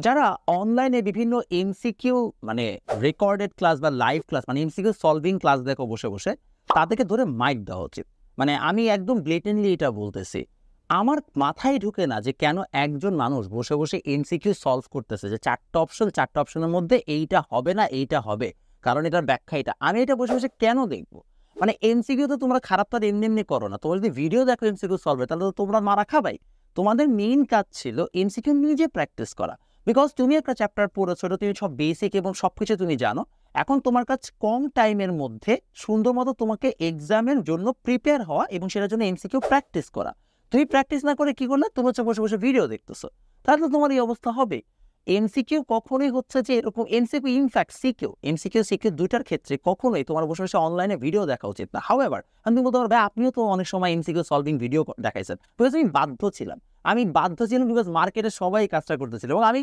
যারা অনলাইনে বিভিন্ন এমসিকিউ মানে রেকর্ডেড ক্লাস বা লাইভ ক্লাস মানে এমসিকিউ সলভিং ক্লাস দেখো বসে বসে তাদেরকে ধরে মাইক দেওয়া উচিত। মানে আমি একদম ব্লেটেন্টলি এটা বলতেছি, আমার মাথায় ঢুকে না যে কেন একজন মানুষ বসে বসে এমসিকিউ সলভ করতেছে যে চারটা অপশনের মধ্যে এইটা হবে না এইটা হবে, কারণ এটার ব্যাখ্যা এটা। আমি এটা বসে বসে কেন দেখবো? মানে এমসিকিউ তো তোমরা খারাপ তার এমনি এমনি করো না, তোমরা যদি ভিডিও দেখো এমসিকিউ সলভে তাহলে তো তোমরা মারা খাবাই। তোমাদের মেইন কাজ ছিল এমসিকিউ নিজে প্র্যাকটিস করা, বিকজ তুমি একটা চ্যাপ্টার পড়েছো, এটা তুমি সব বেসিক এবং সবকিছু তুমি জানো। এখন তোমার কাছে কম টাইমের মধ্যে সুন্দর মতো তোমাকে এক্সামের জন্য প্রিপেয়ার হওয়া এবং সেটার জন্য এমসিকিউ প্র্যাকটিস করা। তুমি প্র্যাকটিস না করে কি করলে, তুমি হচ্ছে বসে বসে ভিডিও দেখতেছো, তাহলে তো তোমার এই অবস্থা হবে। এমসিকিউ কখনোই হচ্ছে যে এরকম এমসিকিউ, ইনফ্যাক্ট সিকিউ দুইটার ক্ষেত্রে কখনোই তোমার বসে বসে অনলাইনে ভিডিও দেখা উচিত না। হাউএভার আমি বলতে পারবো ভাই আপনিও তো অনেক সময় এমসিকিউ সলভিং ভিডিও দেখাইছেন, বিকজ আমি বাধ্য ছিলাম বিকজ মার্কেটে সবাই কাজটা করতেছিল এবং আমি